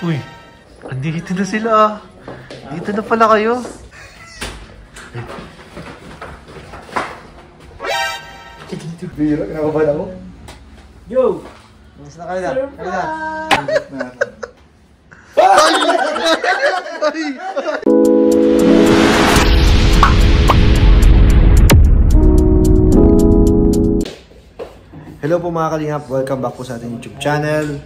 Uy, andito na sila ah. Dito na pala kayo. Biro, kinakabahan ako. Yo! Mas na kayo na. Kayo na. Hello po mga kalingap, welcome back po sa ating YouTube channel.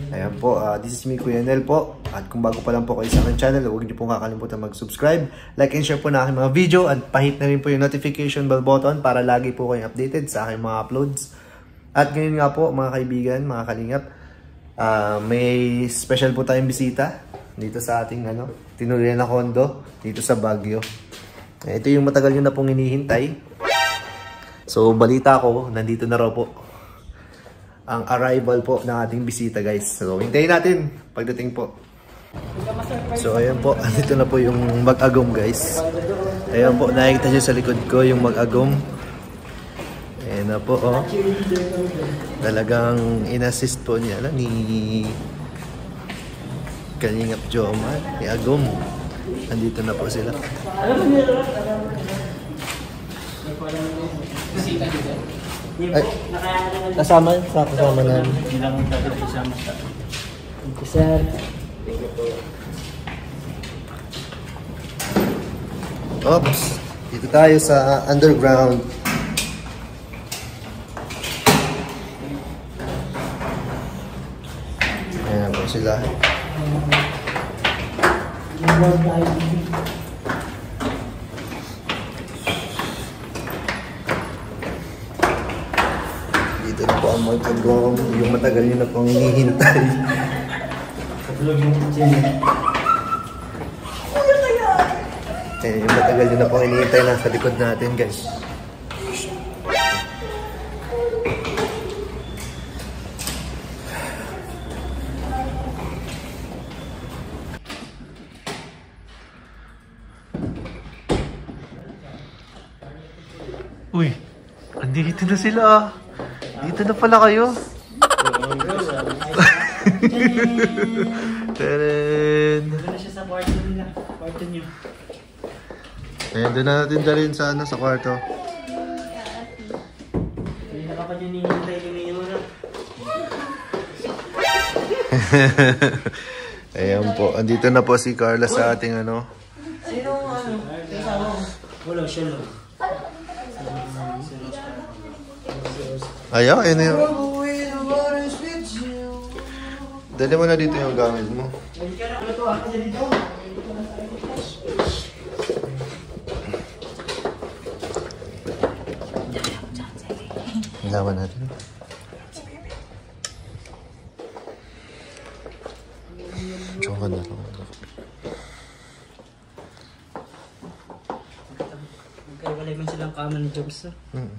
Ayan po, this is me Kuya Nel po. At kung bago pa lang po kayo sa aking channel, huwag niyo pong kakalimutan mag-subscribe, like and share po na aking mga video. At pahit na rin po yung notification bell button para lagi po kayong updated sa aking mga uploads. At ngayon nga po mga kaibigan, mga kalingap, may special po tayong bisita dito sa ating tinuluyan na kondo dito sa Baguio. Ito yung matagal nyo na pong hinihintay. So balita ko, nandito na raw po ang arrival po ng ating bisita guys. So hintayin natin pagdating po. So ayan po, dito na po yung mag-agom guys. Ayan po, nakikita nyo sa likod ko yung mag-agom. Ayan na po oh. Talagang in-assist po niya ni Kalingap Jomar, ni Agom. Andito na po sila. Ay, kasama namin. Ilang dapat isama sa. Thank you, sir. Oops, dito tayo sa underground. Ayan po sila. Dito na po ang mag-agom, yung matagal nyo na pong hinihintay. Katulog yung channel. Ayan, yung matagal nyo na pong hinihintay nasa likod natin guys. Uy, andito na sila ah. Dito na pala kayo. Tadaan! Doon na siya sa kwarto nila. Kwarto niyo. Ayan, doon na natin dalhin sa sa kwarto. Hindi na kapag yun hinihintay yung na. Ayan po, andito na po si Carla sa ating Sino kasama mo? Wala, siya lang. Ayaw, ayun na yun. Dali mo na dito yung gamit mo. Ilawan natin. Jowa na lang. Magkaiwalay man silang kama ni Joms.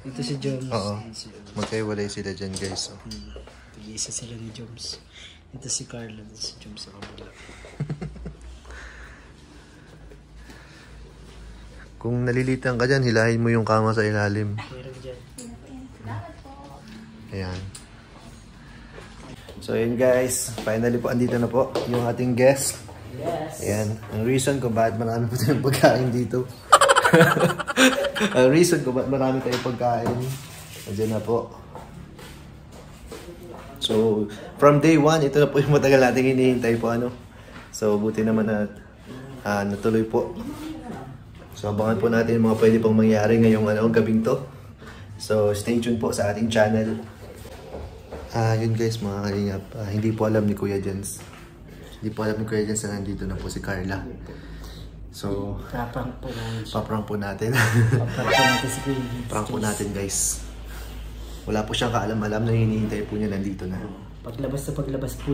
Ito si Joms. Oo. Magkaiwalay sila dyan guys. Tig-isa sila ni Joms. Ito si Carla. Ito si Joms sa kabila. Kung nalilitan ka dyan, hilahin mo yung kama sa ilalim. Meron dyan. Ayan. So yun guys, finally po andito na po yung ating guest. Yes. Ayan, ang reason kung bakit marami po tayong pagkain dito. Ang reason kung bakit marami tayong pagkain. Andiyan na po. So, from day one, ito na po yung matagal nating hinihintay po So, buti naman na natuloy po. So, abangan po natin yung mga pwede pong mangyari ngayong gabing to. So, stay tuned po sa ating channel. Yun guys, mga kalingap. Hindi po alam ni Kuya Jens. Hindi po alam ni Kuya Jens na nandito na po si Carla. So, Paprank po namin siya. paprank po natin. Paprank po natin si Kuya. Prank po natin guys. Wala po siyang kaalam-alam na hinihintay po niya nandito na. Paglabas po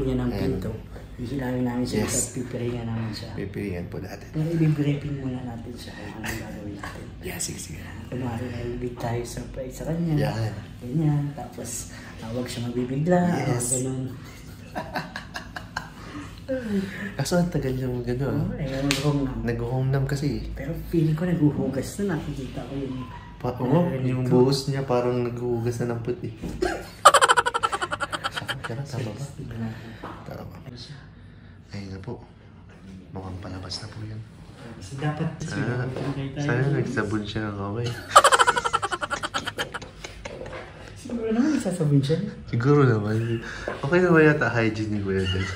niya ng pinto, hihilahin namin siya at Yes. pipiringan namin siya. Pipiringan po natin. Pero i-briefing muna natin siya kung anong gagawin natin. Yeah, sige. Kunwari nalibig tayo surprise sa kanya. Yan. Ganyan. Tapos, huwag siya mabibigla. Yes. Ganun. Kaso ang tagal niyang gano'n. Nag-home kasi. Pero feeling ko naguhugas na. Nakikita ko yung... Yung buhos niya parang naghuhugas na ng puti. Tama ba? Tama. Ayun na po. Mukhang palabas na po yan. So, dapat Sana nagsabon siya ng kamay. siguro naman isasabihin siya. Siguro naman. Okay naman yata hygiene ni Kuya Del.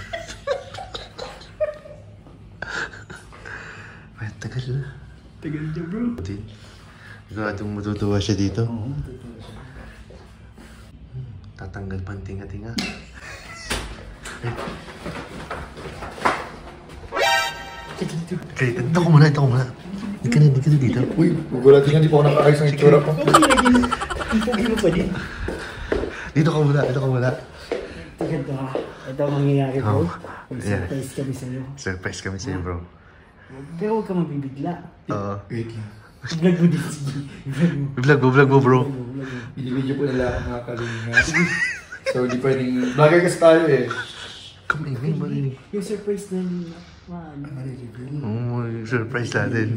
Ay, tagal na. Tagal niya, bro. Ikaw atong matutuwa siya dito. Oo, matutuwa siya. Tatanggal pa ang tinga-tinga. Okay, ito ko muna, ito ko muna. Hindi ka na dito. Uy, gugulatin nga, di pa ako nakaayos ng itsura ko. Okay, naging ipugin mo pa din. Dito ka muna. Ganito ha. Ito ang mangyayari, bro. Oh, yeah. Mag-surprise kami sa'yo. Surprise kami sa'yo, bro. Pero huwag ka mabibigla. Oo. Wait lang. Vlog mo din, sige. Vlog mo, bro. Binibidyo po nila ang mga kalinga. So, di pwedeng... Vlogger kasi tayo eh. Kamingay, marinig. Yung surprise na yun. Oo, surprise natin.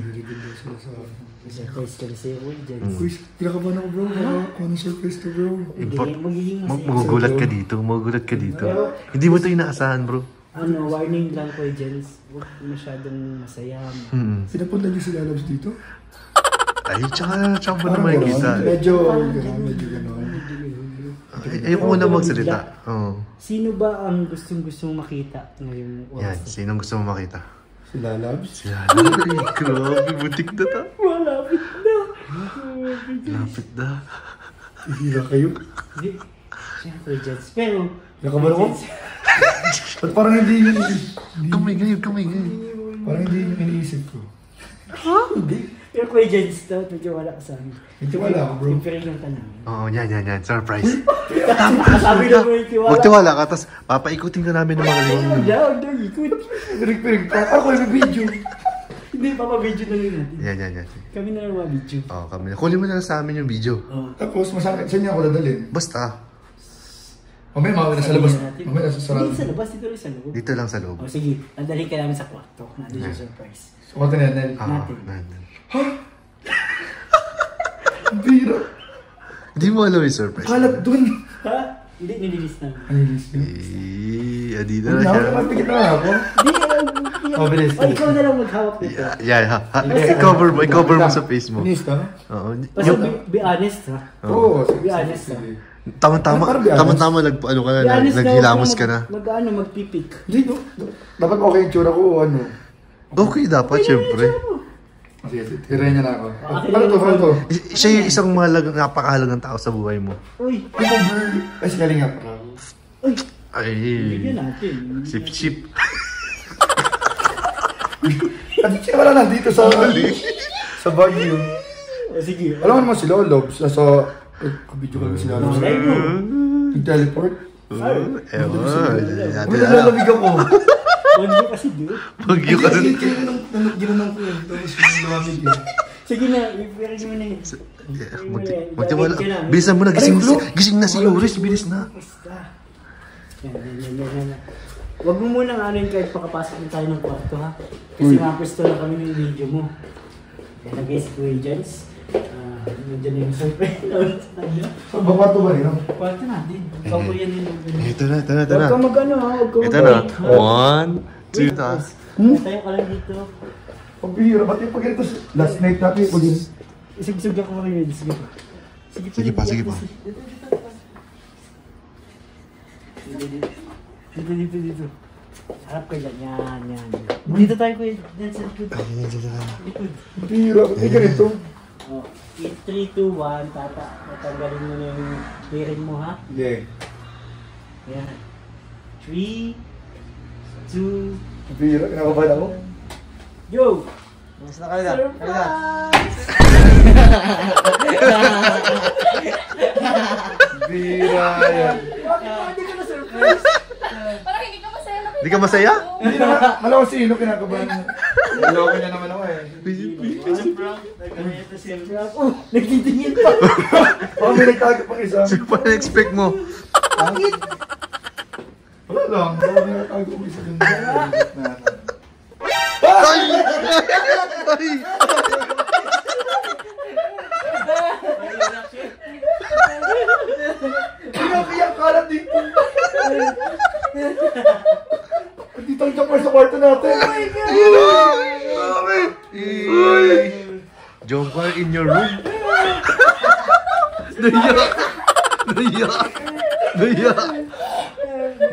Surprise kami sa'yo, Kuya Jens. Uy, kinakabahan ako bro. Ano surprise to bro? Magiging masaya. Magugulat ka dito. Hindi mo ito inaasahan, bro. Ano, warning lang, Kuya Jens. Huwag masyadong masaya. Pinapunta niyo si Lalabs dito? Ay, tsaka mo na makikita. Medyo gano'n. Ayoko muna magsalita. Oo. Sino ba ang gustong makita ngayong Yan, oras? sinong gusto mo makita? Si Lalabs? Si Lalabs. Grabe, butik na ta. Malapit na. Lapit na. Hihira kayo. Hindi. Siya, Kuya Jens. Pero, Kinakabahan ako? Ba't parang hindi yun? Kamingay. Parang hindi yung iniisip ko. hindi. Pero Kuya Jens, dapat medyo wala ka sa amin. Medyo wala ako bro. Yung pinag ka namin. Oo, yan. Surprise. Sabi na mo yung tiwala. Magtiwala ka, tapos papaikutin ka namin ng mga Ay, limang. wag daw, ikot. Pirig-pirig pa. Ako yung video. Hindi, papabidyo na lang natin. Yan. Kami na lang mabidyo. Oo, kami. Kunin mo na lang sa amin yung video. Oh. Tapos masakit. Saan niya ako dadalhin? Basta, Mamaya nasa labas. Mamaya nasa sarado. Hindi sa labas, dito rin sa loob. dito lang sa loob. O sige, dadalhin ka namin sa kwarto. Nandun yung surprise. So, kata niya, Nel. Oo, Natin. nandun. Ha? Bira. Hindi mo alam yung surprise. Kalap dun. Ha? Hindi, nililis namin. Ay, listen. Adi na Hindi siya. ako napikit na ako. Hindi, Oh, bilis. o ikaw na lang maghawak nito. Yeah. I-cover mo sa face mo. Bilis na? Oo. Basta be honest ha. Oo. Be honest ha. Tama-tama ano ka na, Be honest naghilamos ka na. Magpipik. Hindi, no. Dapat okay yung tsura ko o ano. Okay dapat, syempre. Sige, tirayan niya na ako. Okay, Ano to? Siya yung isang napakahalagang tao sa buhay mo. Uy, Ay, si Kalinga. uy. Ay, Bigyan natin. sip-sip. At siya wala na dito sa Baguio. O sige. Alam mo naman si Lolobs. Nasa... Video ka si Lolobs. Malay mo. Nag-teleport. Ewan. May nalalamig ako. Huwag mo kasi doon. Bagyo ka rin. Ginanong ko yun. Tapos yung lumamig yun. Sige na, i-pera mo na yun. Magtiwala. Bilisan mo na, gising na si Loris. Bilis na. Basta. Yan. Huwag mo munang ano yun kahit pakapasok na tayo ng kwarto ha. Kasi ma-presto na kami ng video mo. Yan na guys, Kuya Jens. Nandiyan na yung surprise. So, bakwato ba rin? Kwarto natin. Ikaw ko yan yung Ito na. Huwag ka mag-ano ha, huwag ka Ito na. 1, 2, taas. Tayo ka lang dito. Pabihira. Ba't yung pag-ito last night natin? Isig-sug ako kayo. Sige pa. Dito. Harap ka dyan. Yan. Dito tayo kuya. Yan sa likod. Likod. Pabihira. Ba't ganito? Oh, 3, 2, 1. Tatanggalin mo na yung hearing mo ha. Yeah. Yan. 3, 2, Pabihira. Kinakabahan ako. go! Mas na kalina. Pabihira yan. Hindi ka na-surprise. Parang hindi ka masaya na Hindi ka masaya? Hindi naman. Alam ko sino kinakabahan. Naloko niya naman ako eh. Oh, nagtitingin pa. Baka may nagtago pang isa. Sino pa na-expect mo? Wala lang. Baka may nagtago pang isa dun. Ay! Kaya kalat dito. Dito isang jumper sa kwarto natin. Oh my God! Jumper in your room. Naiyak. Naiyak. Naiyak.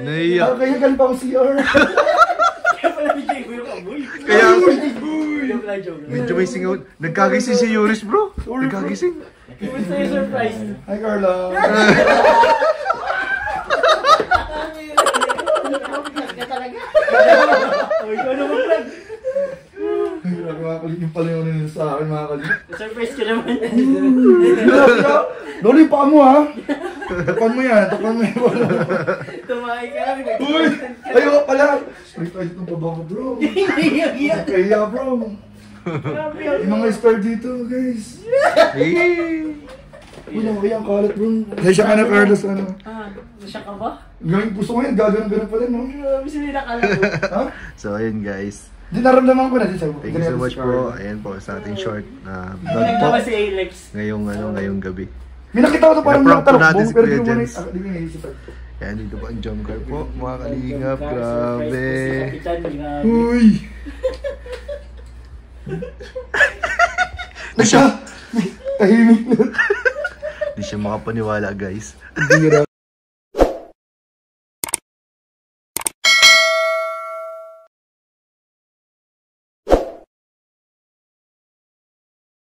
Naiyak. Kaya galing pa ako CR. Kaya pala bigay ko yung amoy. Kaya Joke lang, joke lang. medyo may singaw. Nagkagising si Yuris, bro. Nagkagising. Kumusta yung surprise? Hi, Carla. Uy, ikaw naman vlog. Grabe mga kalit yung pala yung nila sa akin mga kalit. Surprise ka naman. Lolo, yung paa mo ha. Takpan mo yan. Takpan mo yan. Tumahay ka lang. Uy! Ayaw pala. Ay, tayo itong pabango bro. Kaya bro. Yung mga star dito guys. Uy, nakakaya ang kalat bro. Kaya siya ka na Carlos ano. Nasya ka ba? Gawin puso ko yan. Gagano'n pa rin no. Grabe sila nakala mo. Ha? So, ayun guys. Di naramdaman ko na din sa'yo. Thank you so much po. Ayan po sa ating short na vlog po. Nagtama si Alex. Ngayong gabi. May nakita ko to parang Naprank po natin nakatalokbong si pero Kuya di mo na Jens. di mo naisip. Ayan, dito po ang jump car po. Mga kalingap, grabe. Uy! Tahimik na. Hindi siya makapaniwala guys. Hindi